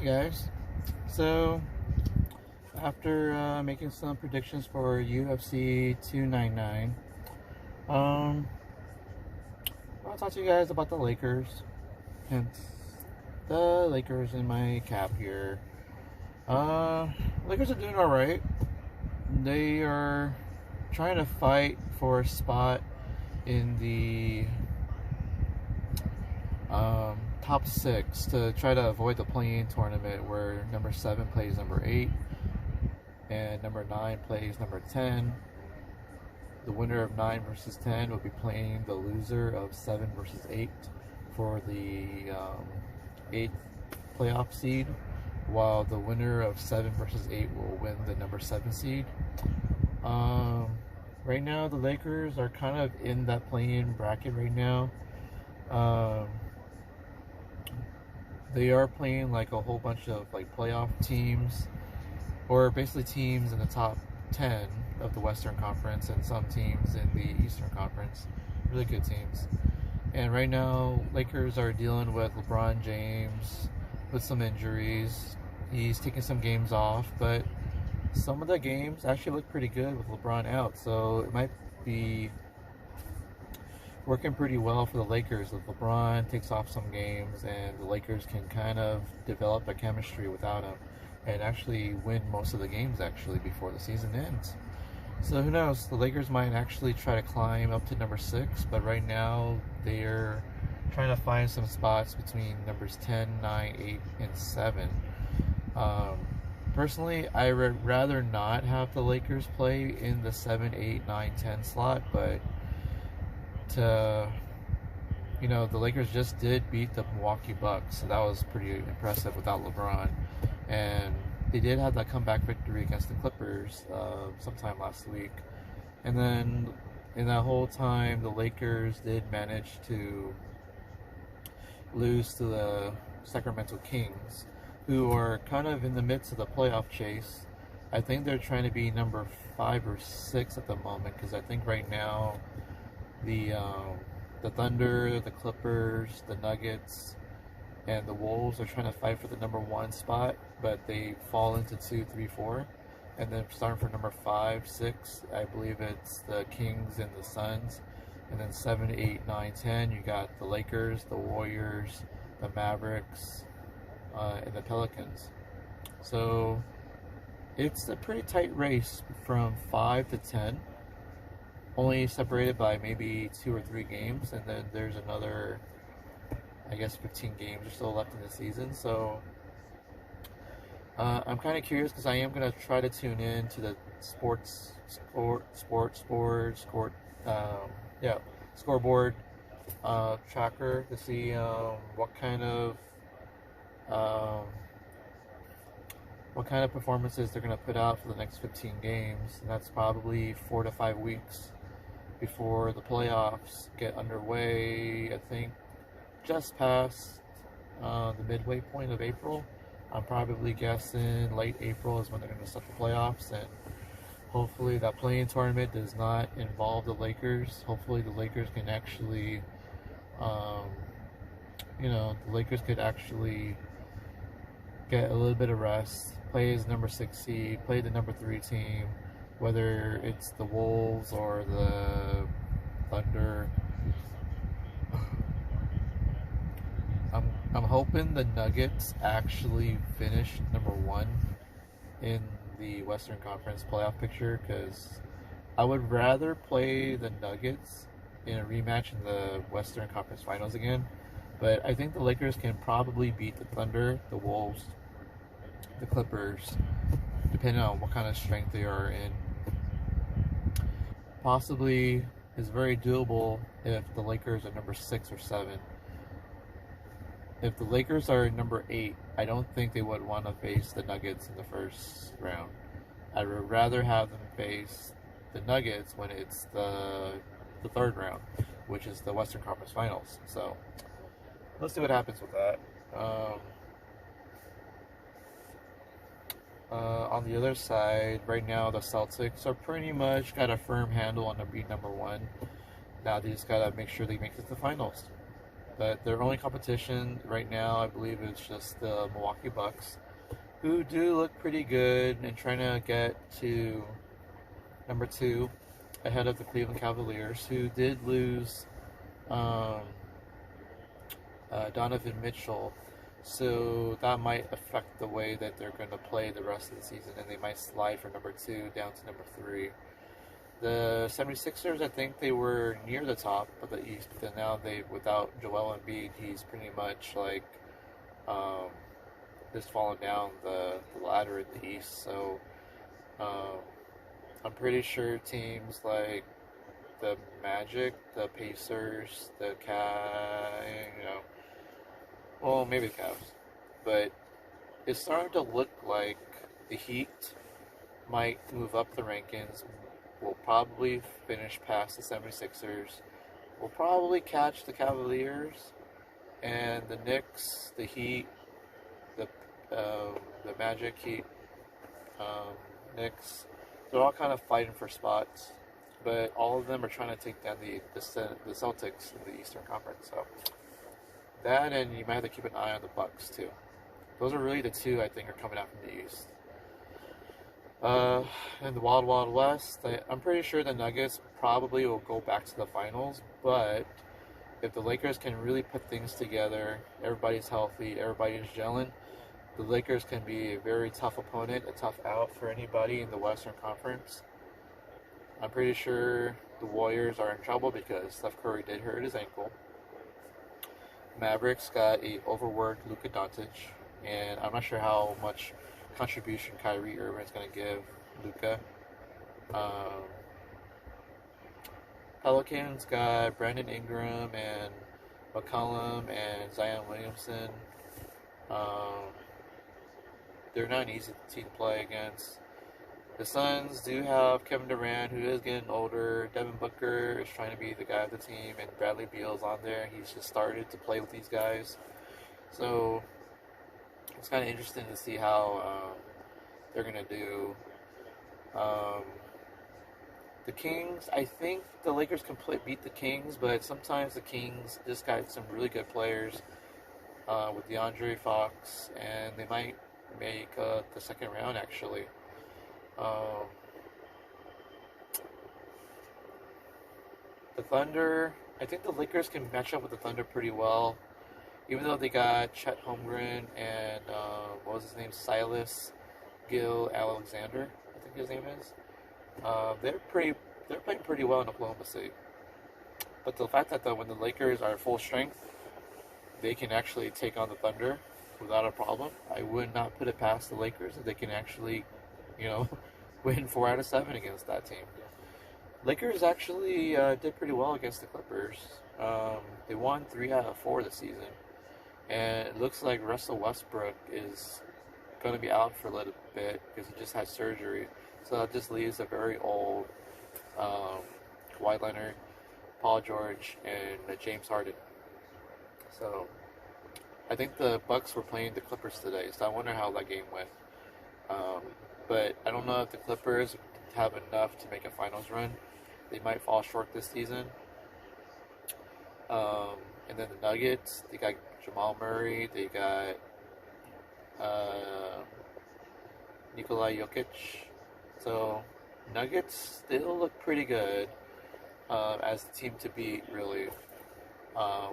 Guys, so after making some predictions for UFC 299, um, I'll talk to you guys about the Lakers. Hence, the Lakers in my cap here. Lakers are doing all right. They are trying to fight for a spot in the top 6 to try to avoid the play-in tournament where number 7 plays number 8 and number 9 plays number 10. The winner of 9 versus 10 will be playing the loser of 7 versus 8 for the 8th playoff seed, while the winner of 7 versus 8 will win the number 7 seed. Right now, the Lakers are kind of in that play-in bracket right now. They are playing like a whole bunch of like playoff teams, or basically teams in the top 10 of the Western Conference and some teams in the Eastern Conference. Really good teams. And right now, Lakers are dealing with LeBron James with some injuries. He's taking some games off, but some of the games actually look pretty good with LeBron out. So it might be working pretty well for the Lakers if LeBron takes off some games and the Lakers can kind of develop a chemistry without him and actually win most of the games actually before the season ends. So who knows, the Lakers might actually try to climb up to number 6, but right now they're trying to find some spots between numbers 10, 9, 8, and 7. Personally, I would rather not have the Lakers play in the 7, 8, 9, 10 slot, but the Lakers just did beat the Milwaukee Bucks, so that was pretty impressive without LeBron. And they did have that comeback victory against the Clippers sometime last week. And then in that whole time, the Lakers did manage to lose to the Sacramento Kings, who are kind of in the midst of the playoff chase. I think they're trying to be number 5 or 6 at the moment, because I think right now the Thunder, the Clippers, the Nuggets, and the Wolves are trying to fight for the number 1 spot, but they fall into 2, 3, 4. And then starting for number 5, 6, I believe it's the Kings and the Suns. And then 7, 8, 9, 10, you got the Lakers, the Warriors, the Mavericks, and the Pelicans. So it's a pretty tight race from 5 to 10. Only separated by maybe 2 or 3 games, and then there's another, I guess, 15 games or so left in the season. So I'm kind of curious because I am going to try to tune in to the scoreboard tracker to see what kind of performances they're going to put out for the next 15 games. And that's probably 4 to 5 weeks before the playoffs get underway. I think just past the midway point of April. I'm probably guessing late April is when they're going to start the playoffs, and hopefully that play-in tournament does not involve the Lakers. Hopefully the Lakers can actually, the Lakers could actually get a little bit of rest, play as number 6 seed, play the number 3 team, whether it's the Wolves or the Thunder. I'm hoping the Nuggets actually finish number 1 in the Western Conference playoff picture, because I would rather play the Nuggets in a rematch in the Western Conference Finals again. But I think the Lakers can probably beat the Thunder, the Wolves, the Clippers, depending on what kind of strength they are in. Possibly is very doable if the Lakers are number 6 or 7. If the Lakers are number 8, I don't think they would want to face the Nuggets in the first round. I would rather have them face the Nuggets when it's the third round, which is the Western Conference Finals. So let's see what happens with that. On the other side, right now the Celtics are pretty much got a firm handle on being number 1. Now they just gotta make sure they make it to the finals. But their only competition right now, I believe, is just the Milwaukee Bucks, who do look pretty good and trying to get to number two ahead of the Cleveland Cavaliers, who did lose um, Donovan Mitchell. So that might affect the way that they're going to play the rest of the season, and they might slide from number two down to number three. The 76ers, I think they were near the top of the East, but then now without Joel Embiid, he's pretty much like um, just fallen down the ladder in the East. So um, I'm pretty sure teams like the Magic, the Pacers, the well, maybe the Cavs, but it's starting to look like the Heat might move up the rankings. We'll probably finish past the 76ers. We'll probably catch the Cavaliers and the Knicks, the Heat, the the Magic, Heat, Knicks. They're all kind of fighting for spots, but all of them are trying to take down the Celtics in the Eastern Conference. So that, and you might have to keep an eye on the Bucks too. Those are really the two I think are coming out from the East. In the Wild Wild West, I'm pretty sure the Nuggets probably will go back to the finals, but if the Lakers can really put things together, everybody's healthy, everybody's gelling, the Lakers can be a very tough opponent, a tough out for anybody in the Western Conference. I'm pretty sure the Warriors are in trouble because Steph Curry did hurt his ankle. Mavericks got a overworked Luka Doncic, and I'm not sure how much contribution Kyrie Irving is going to give Luka. Pelicans got Brandon Ingram and McCollum and Zion Williamson. They're not an easy team to play against. The Suns do have Kevin Durant, who is getting older. Devin Booker is trying to be the guy of the team, and Bradley Beal's on there. He's just started to play with these guys. So it's kind of interesting to see how they're going to do. The Kings, I think the Lakers can beat the Kings, but sometimes the Kings just got some really good players with DeAndre Fox, and they might make the second round actually. The Thunder, I think the Lakers can match up with the Thunder pretty well, even though they got Chet Holmgren and what was his name, Silas Gil Alexander, I think his name is. They're playing pretty well in Oklahoma City. But the fact that when the Lakers are full strength, they can actually take on the Thunder without a problem. I would not put it past the Lakers that they can actually, win 4 out of 7 against that team. Lakers actually did pretty well against the Clippers. They won 3 out of 4 this season. And it looks like Russell Westbrook is going to be out for a little bit because he just had surgery. So that just leaves a very old Kawhi Leonard, Paul George, and James Harden. So I think the Bucks were playing the Clippers today, so I wonder how that game went. But I don't know if the Clippers have enough to make a finals run. They might fall short this season. And then the Nuggets, they got Jamal Murray, they got Nikola Jokic. So Nuggets still look pretty good as the team to beat, really.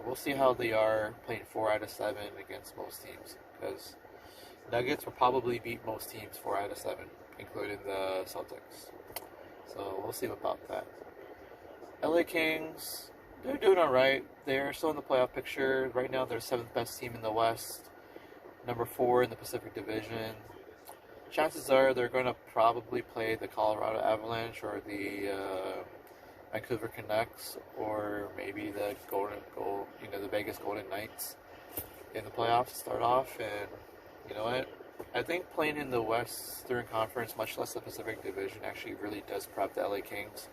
We'll see how they are playing 4 out of 7 against most teams, because Nuggets will probably beat most teams 4 out of 7, including the Celtics. So we'll see about that. LA Kings, they're doing alright. They're still in the playoff picture. Right now, they're 7th best team in the West, number 4 in the Pacific Division. Chances are they're going to probably play the Colorado Avalanche or the Vancouver Canucks, or maybe the Vegas Golden Knights in the playoffs to start off. And you know what? I think playing in the Western Conference, much less the Pacific Division, actually really does prep the LA Kings.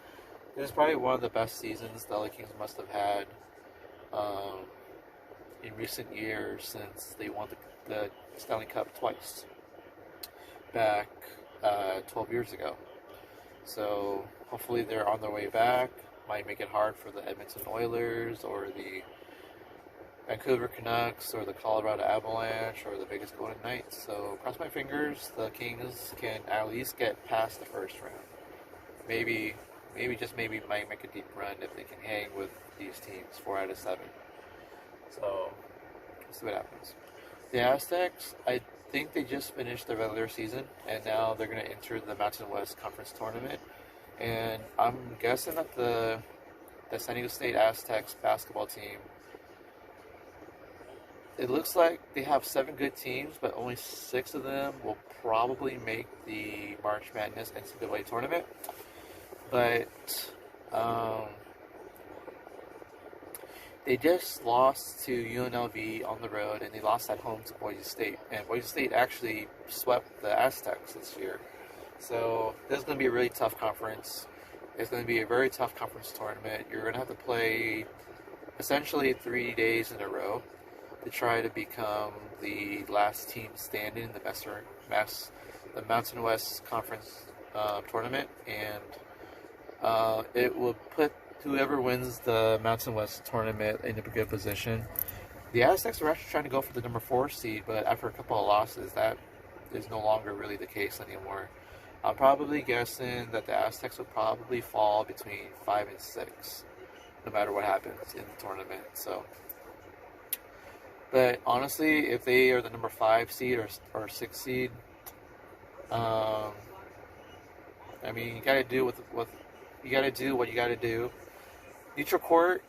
It is probably one of the best seasons the LA Kings must have had in recent years, since they won the Stanley Cup twice back 12 years ago. So hopefully they're on their way back. Might make it hard for the Edmonton Oilers or the Vancouver Canucks or the Colorado Avalanche or the Vegas Golden Knights. So cross my fingers, the Kings can at least get past the first round. Maybe just maybe might make a deep run if they can hang with these teams, 4 out of 7. So let's see what happens. The Aztecs, I think they just finished their regular season, and now they're going to enter the Mountain West Conference Tournament. And I'm guessing that the San Diego State Aztecs basketball team, it looks like they have 7 good teams, but only 6 of them will probably make the March Madness NCAA tournament. But they just lost to UNLV on the road, and they lost at home to Boise State. And Boise State actually swept the Aztecs this year. So this is going to be a really tough conference. It's going to be a very tough conference tournament. You're going to have to play essentially 3 days in a row to try to become the last team standing in the Mountain West Conference tournament. And it will put whoever wins the Mountain West tournament in a good position. The Aztecs are actually trying to go for the number 4 seed, but after a couple of losses, that is no longer really the case anymore. I'm probably guessing that the Aztecs will probably fall between 5 and 6, no matter what happens in the tournament. So, but honestly, if they are the number 5 seed or 6 seed, I mean, you got to do what you got to do. Neutral court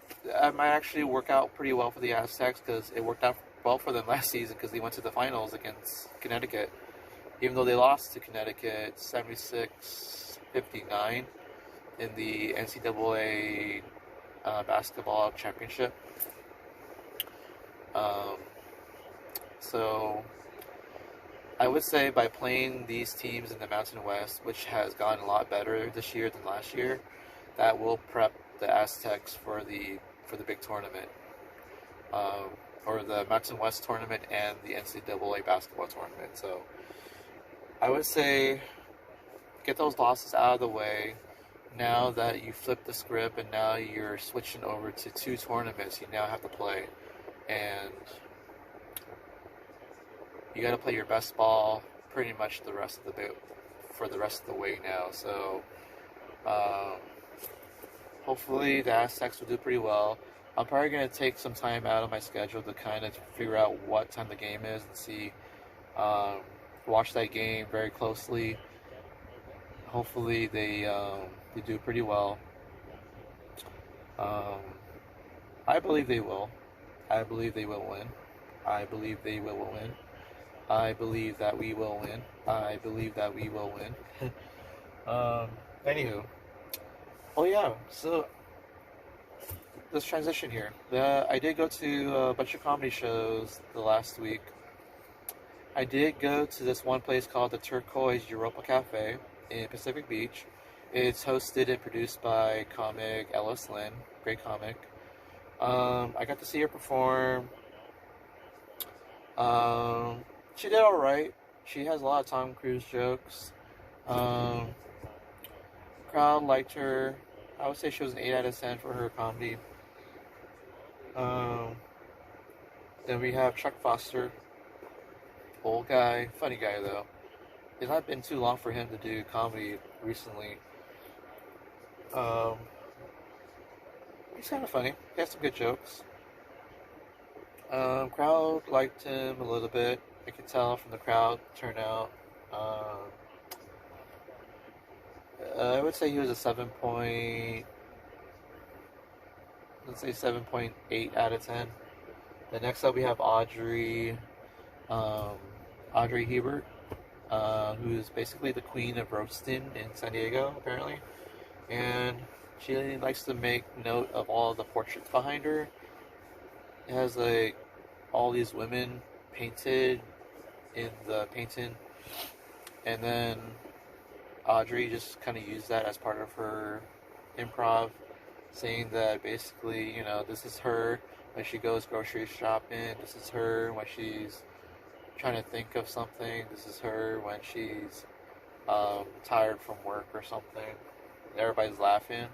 might actually work out pretty well for the Aztecs because it worked out well for them last season because they went to the finals against Connecticut. Even though they lost to Connecticut 76-59 in the NCAA basketball championship. So I would say by playing these teams in the Mountain West, which has gone a lot better this year than last year, that will prep the Aztecs for the big tournament, or the Mountain West tournament and the NCAA basketball tournament. So I would say get those losses out of the way. Now that you flip the script and now you're switching over to 2 tournaments, you now have to play, and you got to play your best ball pretty much the rest of the way now. So hopefully the Aztecs will do pretty well. I'm probably going to take some time out of my schedule to kind of figure out what time the game is and see, watch that game very closely. Hopefully they do pretty well. I believe they will. I believe they will win. I believe they will win. I believe that we will win. I believe that we will win. Anywho. Oh yeah, so let's transition here. I did go to a bunch of comedy shows the last week. I did go to this one place called the Turquoise Europa Cafe in Pacific Beach. It's hosted and produced by comic Ellis Lynn, great comic. I got to see her perform. She did alright. She has a lot of Tom Cruise jokes. Crowd liked her. I would say she was an 8 out of 10 for her comedy. Then we have Chuck Foster. Old guy, funny guy though. It's not been too long for him to do comedy recently. He's kind of funny. He has some good jokes. Crowd liked him a little bit. I could tell from the crowd turnout. I would say he was a 7.8 out of 10. Then next up we have Audrey Hebert, who's basically the queen of roasting in San Diego, apparently. And she likes to make note of all the portraits behind her. It has like all these women painted in the painting, and then Audrey just kind of used that as part of her improv, saying that basically, you know, this is her when she goes grocery shopping, this is her when she's trying to think of something, this is her when she's tired from work or something. Everybody's laughing,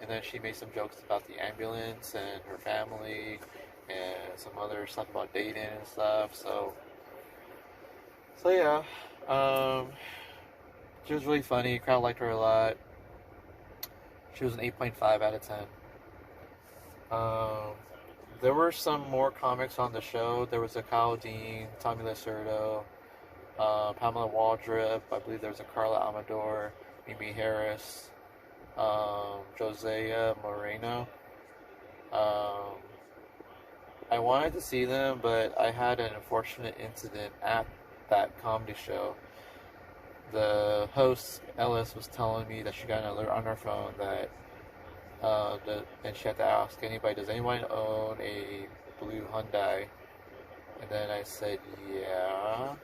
and then she made some jokes about the ambulance and her family and some other stuff about dating and stuff. So yeah, um, she was really funny. Crowd liked her a lot. She was an 8.5 out of 10. Um, there were some more comics on the show. There was a Kyle Dean, Tommy Lacerda, Pamela Waldrop. I believe there was a Carla Amador, Mimi Harris, Josiah Moreno. Um, I wanted to see them, but I had an unfortunate incident at that comedy show. The host, Ellis, was telling me that she got an alert on her phone that, and she had to ask anybody, does anyone own a blue Hyundai? And then I said, yeah.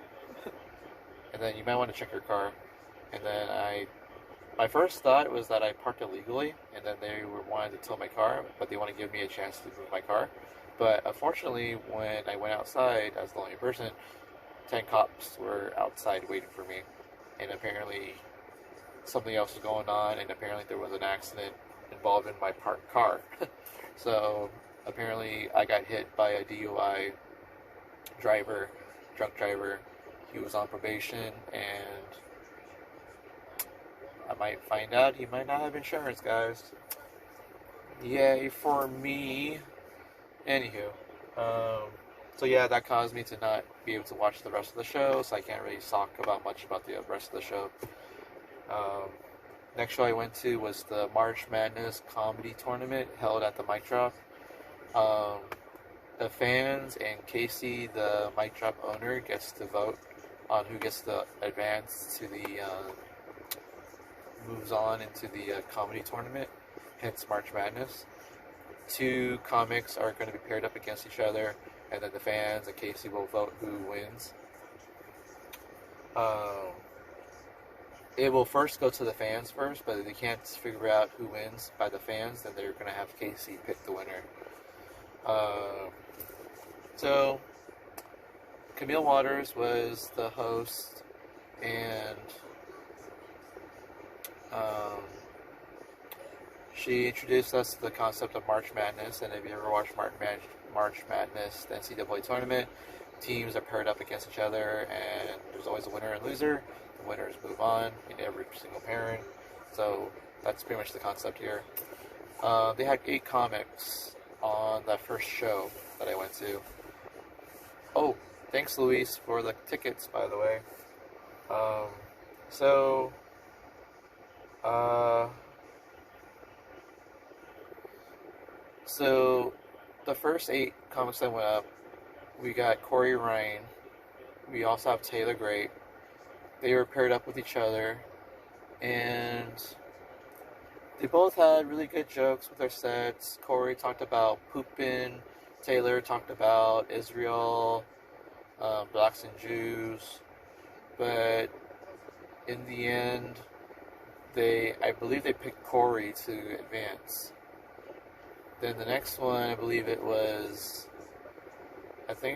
And then you might want to check your car. And then my first thought was that I parked illegally, and then they were wanting to tow my car, but they want to give me a chance to move my car. But unfortunately, when I went outside as the only person, 10 cops were outside waiting for me. And apparently something else was going on, and apparently there was an accident involved in my parked car. So apparently I got hit by a DUI driver, drunk driver. He was on probation, and I might find out he might not have insurance, guys. Yay for me. Anywho, so yeah, that caused me to not be able to watch the rest of the show, so I can't really talk about much about the rest of the show. Next show I went to was the March Madness comedy tournament held at the Mic Drop. The fans and Casey, the Mic Drop owner, gets to vote on who gets to advance to the moves on into the comedy tournament, hence March Madness. Two comics are going to be paired up against each other, and then the fans and Casey will vote who wins. It will first go to the fans first, but if they can't figure out who wins by the fans, then they're going to have Casey pick the winner. So, Camille Waters was the host, and she introduced us to the concept of March Madness. And if you ever watched March Madness, the NCAA tournament, teams are paired up against each other, and there's always a winner and loser. The winners move on in every single pairing. So that's pretty much the concept here. They had 8 comics on that first show that I went to. Oh, thanks, Luis, for the tickets, by the way. So the first 8 comics that went up, we got Corey Ryan. We also have Taylor Great. They were paired up with each other, and they both had really good jokes with their sets. Corey talked about pooping. Taylor talked about Israel, blacks and Jews. But in the end, I believe they picked Corey to advance. Then the next one, I think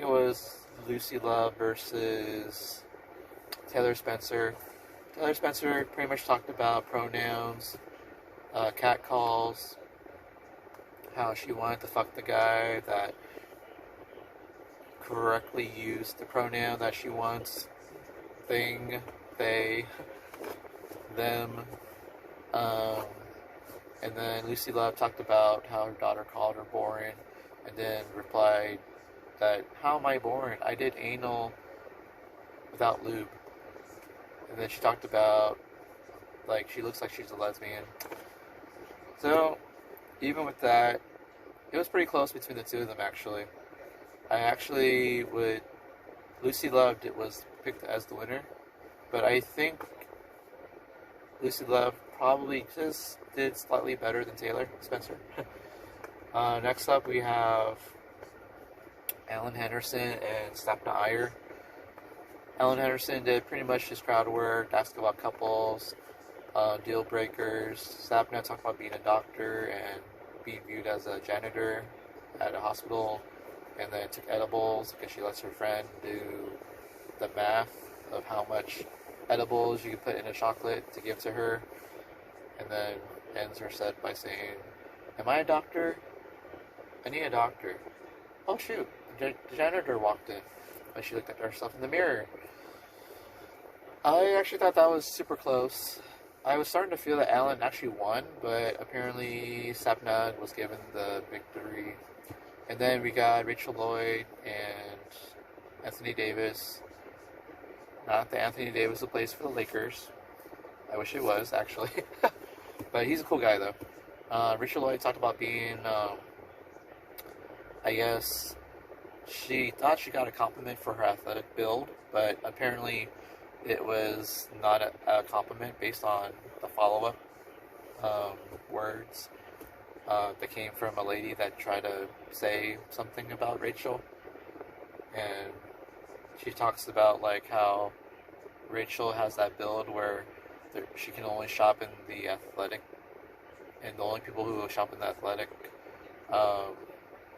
it was Lucy Love versus Taylor Spencer. Taylor Spencer pretty much talked about pronouns, catcalls, how she wanted to fuck the guy that correctly used the pronoun that she wants, thing, they, them. And then Lucy Love talked about how her daughter called her boring, and then replied that, how am I boring? I did anal without lube. And then she talked about, like, she looks like she's a lesbian. So, even with that, it was pretty close between the two of them, actually. Lucy Love was picked as the winner, but I think Lucy Love probably just did slightly better than Taylor Spencer. Next up, we have Alan Henderson and Stapna Iyer. Alan Henderson did pretty much his crowd work, asked about couples, deal breakers. Stapna talked about being a doctor and being viewed as a janitor at a hospital, and then took edibles because she lets her friend do the math of how much edibles you can put in a chocolate to give to her, and then ends her set by saying, am I a doctor? I need a doctor. oh shoot, the janitor walked in. But she looked at herself in the mirror. I actually thought that was super close. I was starting to feel that Alan actually won, but apparently Sapnad was given the victory. And then we got Rachel Lloyd and Anthony Davis. Not the Anthony Davis who plays for the Lakers. I wish it was, actually. But he's a cool guy, though. Rachel Lloyd talked about being, I guess, she thought she got a compliment for her athletic build, but apparently it was not a compliment based on the follow-up words that came from a lady that tried to say something about Rachel. And she talks about like how Rachel has that build where she can only shop in the athletic, and the only people who shop in the athletic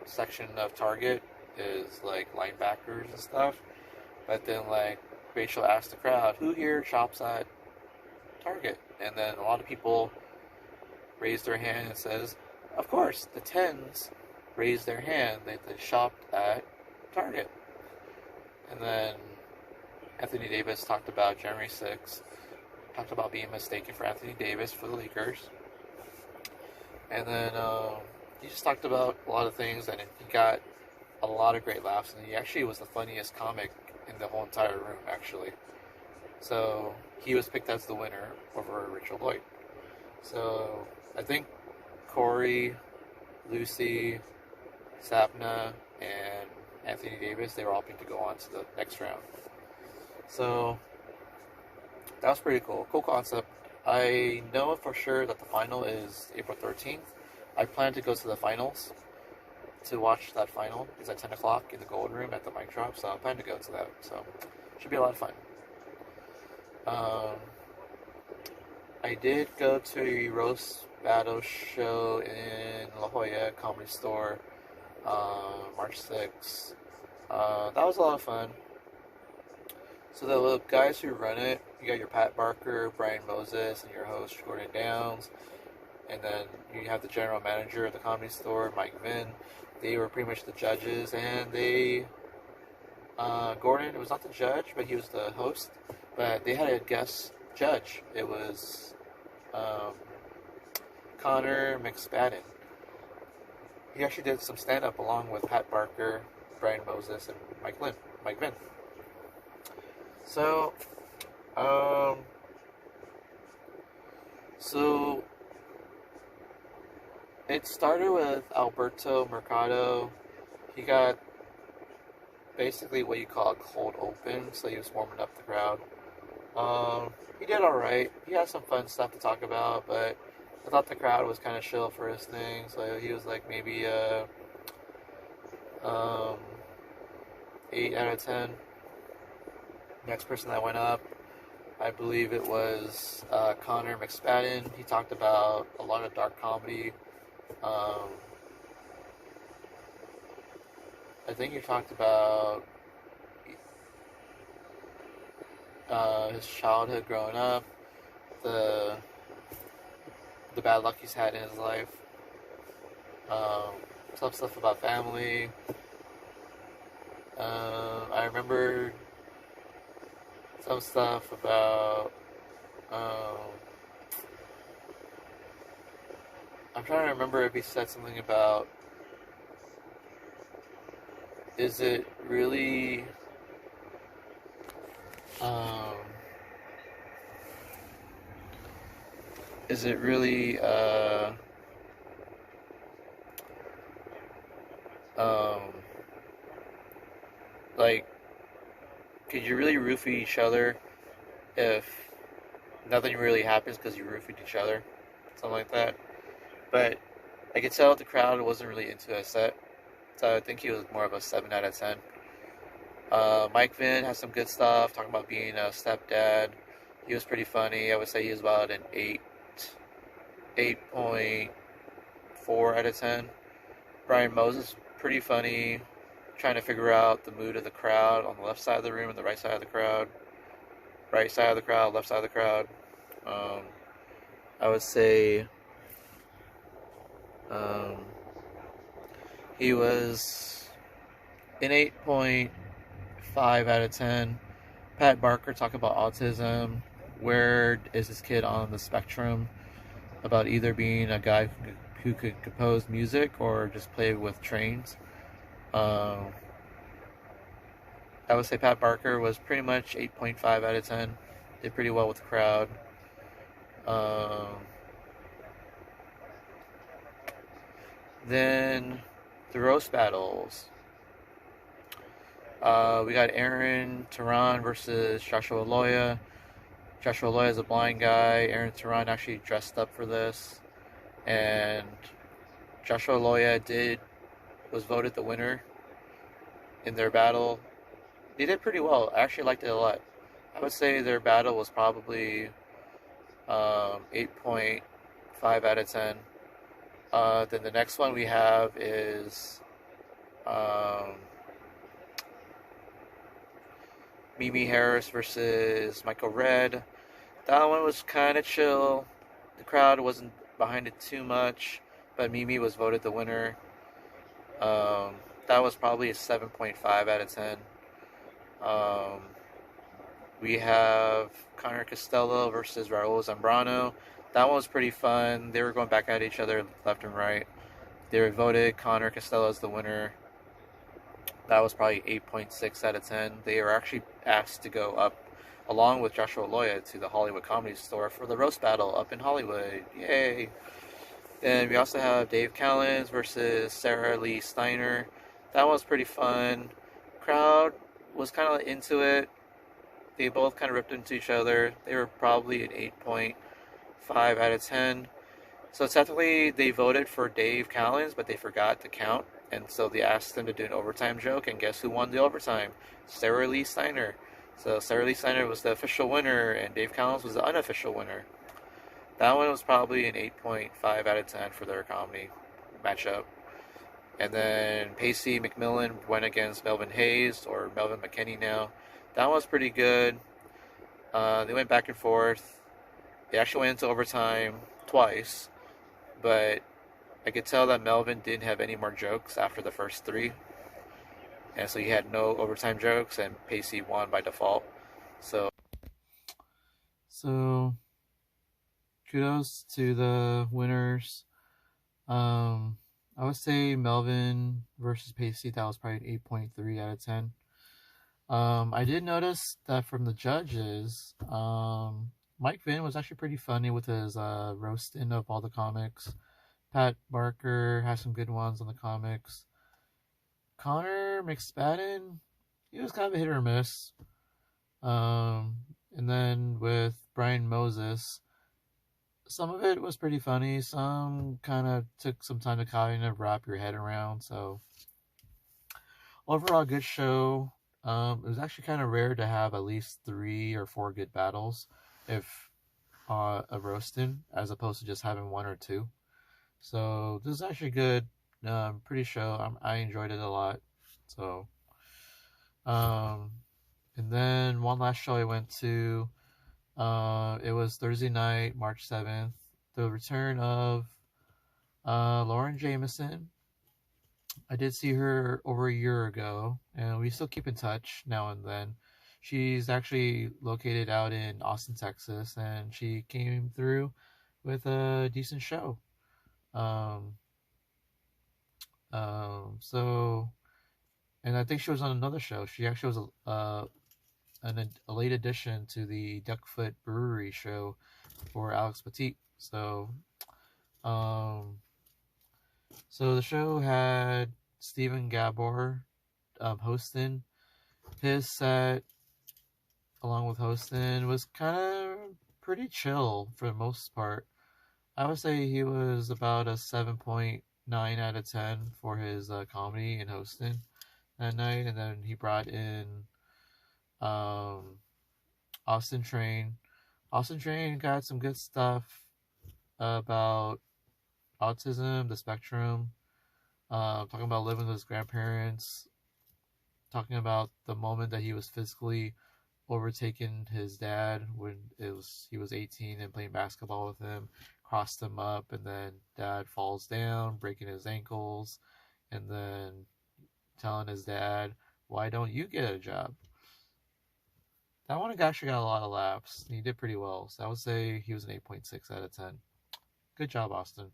section of Target is like linebackers and stuff. But then like Rachel asked the crowd, who here shops at Target? And then a lot of people raised their hand and says, of course, the tens raised their hand. They shopped at Target. And then Anthony Davis talked about January 6th, talked about being mistaken for Anthony Davis for the Lakers. And then he just talked about a lot of things, and he got a lot of great laughs. And he actually was the funniest comic in the whole entire room, actually. So he was picked as the winner over Rachel Lloyd. So I think Corey, Lucy, Sapna, and Anthony Davis, they were all picked to go on to the next round. So that was pretty cool. Cool concept. I know for sure that the final is April 13th. I plan to go to the finals to watch that final. It's at 10 o'clock in the Gold Room at the mic drop, so I plan to go to that. So should be a lot of fun. I did go to a roast battle show in La Jolla Comedy Store March 6th. That was a lot of fun. So the guys who run it, you got your Pat Barker, Brian Moses, and your host Gordon Downs. And then you have the general manager of the Comedy Store, Mike Vinn. They were pretty much the judges, and Gordon was not the judge, but he was the host. But they had a guest judge. It was Connor McSpadden. He actually did some stand-up along with Pat Barker, Brian Moses, and Mike Vinn. So, it started with Alberto Mercado. He got basically what you call a cold open, so he was warming up the crowd. He did alright. He had some fun stuff to talk about, but I thought the crowd was kind of chill for his thing, so he was like maybe 8 out of 10. Next person that went up, I believe it was Connor McSpadden. He talked about a lot of dark comedy. I think he talked about his childhood growing up, the bad luck he's had in his life, some stuff about family. I remember some stuff about I'm trying to remember if he said something about, is it really like, could you really roofie each other if nothing really happens because you roofied each other? Something like that. But I could tell the crowd wasn't really into a set, so I think he was more of a 7 out of 10. Mike Vinn has some good stuff, talking about being a stepdad. He was pretty funny. I would say he was about an 8.4 out of 10. Brian Moses, pretty funny, trying to figure out the mood of the crowd on the left side of the room and the right side of the crowd. Right side of the crowd, left side of the crowd. I would say he was An 8.5 out of 10. Pat Barker talk about autism. Where is this kid on the spectrum? About either being a guy who could compose music or just play with trains. Um, I would say Pat Barker was pretty much 8.5 out of 10. Did pretty well with the crowd. Um, then the roast battles. We got Aaron Turan versus Joshua Loya. Joshua Loya is a blind guy. Aaron Turan actually dressed up for this, and Joshua Loya was voted the winner in their battle. They did pretty well. I actually liked it a lot. I would say their battle was probably 8.5 out of 10. Then the next one we have is um, Mimi Harris versus Michael Red. That one was kind of chill. The crowd wasn't behind it too much, but Mimi was voted the winner. Um, that was probably a 7.5 out of 10. Um, we have Connor Costello versus Raul Zambrano. That one was pretty fun. They were going back at each other left and right. They were voted Connor Costello as the winner. That was probably 8.6 out of 10. They were actually asked to go up along with Joshua Loya to the Hollywood Comedy Store for the roast battle up in Hollywood. Yay! Then we also have Dave Callens versus Sarah Lee Steiner. That one was pretty fun. Crowd was kind of into it. They both kind of ripped into each other. They were probably an 8.5 out of 10. So technically, they voted for Dave Callens, but they forgot to count. And so they asked them to do an overtime joke, and guess who won the overtime? Sarah Lee Steiner. So Sarah Lee Steiner was the official winner, and Dave Callens was the unofficial winner. That one was probably an 8.5 out of 10 for their comedy matchup. And then Pacey McMillan went against Melvin Hayes, or Melvin McKinney now. That one was pretty good. They went back and forth. They actually went into overtime twice, but I could tell that Melvin didn't have any more jokes after the first three. And so he had no overtime jokes, and Pacey won by default. So kudos to the winners. I would say Melvin versus Pacey, that was probably an 8.3 out of 10. I did notice that from the judges, Mike Vinn was actually pretty funny with his roasting of all the comics. Pat Barker has some good ones on the comics. Connor McSpadden, he was kind of a hit or miss. And then with Brian Moses, some of it was pretty funny. Some kind of took some time to kind of wrap your head around. So overall, good show. It was actually kind of rare to have at least 3 or 4 good battles, if a roasting, as opposed to just having 1 or 2. So this is actually good. Pretty show. I enjoyed it a lot. So, and then one last show I went to. It was Thursday night, March 7th. The return of Lauren Jamison. I did see her over a year ago, and we still keep in touch now and then. She's actually located out in Austin, Texas, and she came through with a decent show. So, and I think she was on another show. She actually was a late addition to the Duckfoot Brewery show for Alex Petit. So, so the show had Stephen Gabor hosting. His set, along with hosting, was kind of pretty chill for the most part. I would say he was about a 7.9 out of 10 for his comedy and hosting that night. And then he brought in Austin Train. Austin Train got some good stuff about autism, the spectrum, talking about living with his grandparents, talking about the moment that he was physically overtaking his dad when he was 18 and playing basketball with him, crossed him up, and then dad falls down, breaking his ankles, and then telling his dad, "Why don't you get a job?" That one actually got a lot of laughs. He did pretty well. So I would say he was an 8.6 out of 10. Good job, Austin.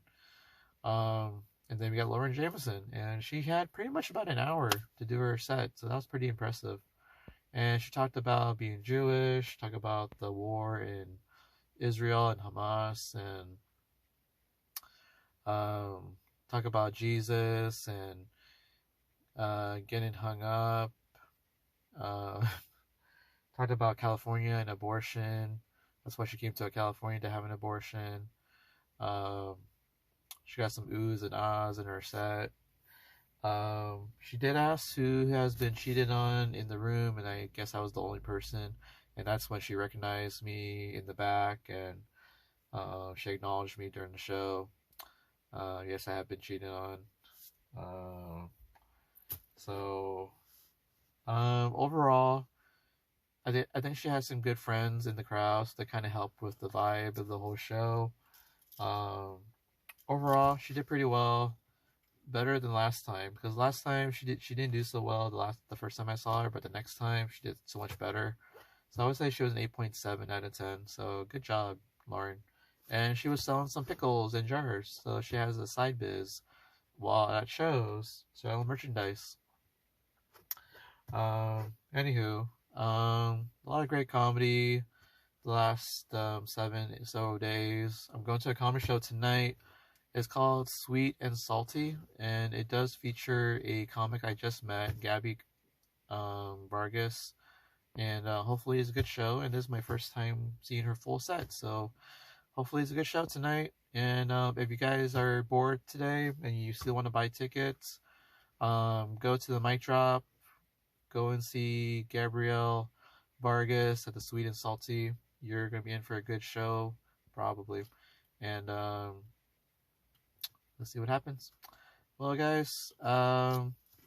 And then we got Lauren Jamison, and she had pretty much about an hour to do her set, so that was pretty impressive. And she talked about being Jewish, talked about the war in Israel and Hamas, and talk about Jesus and getting hung up. Uh, talked about California and abortion. That's why she came to California, to have an abortion. Um, she got some oohs and ahs in her set. She did ask who has been cheated on in the room, and I guess I was the only person. And that's when she recognized me in the back, and she acknowledged me during the show. Yes, I have been cheated on. So overall, I think she has some good friends in the crowd that kind of help with the vibe of the whole show. Overall, she did pretty well, better than last time, because last time she didn't do so well the first time I saw her, but the next time she did so much better. So I would say she was an 8.7 out of 10. So good job, Lauren. And she was selling some pickles in jars, so she has a side biz while at shows selling merchandise. Anywho, a lot of great comedy the last 7 or so days. I'm going to a comedy show tonight. It's called Sweet and Salty, and it does feature a comic I just met, Gabby Vargas, and hopefully it's a good show. And this is my first time seeing her full set, so hopefully it's a good show tonight. And if you guys are bored today and you still want to buy tickets, go to the mic drop. Go and see Gabrielle Vargas at the Sweet and Salty. You're going to be in for a good show, probably. And let's see what happens. Well, guys,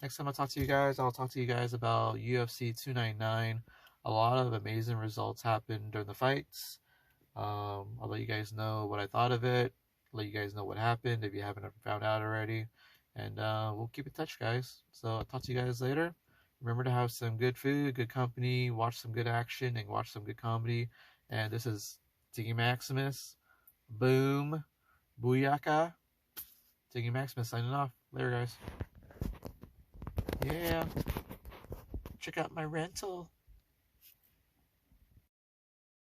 next time I talk to you guys, I'll talk to you guys about UFC 299. A lot of amazing results happened during the fights. I'll let you guys know what I thought of it. Let you guys know what happened if you haven't found out already. And we'll keep in touch, guys. So I'll talk to you guys later. Remember to have some good food, good company, watch some good action, and watch some good comedy. And this is Tiggy Maximus. Boom. Booyaka. Tiggy Maximus signing off. Later, guys. Yeah. Check out my rental.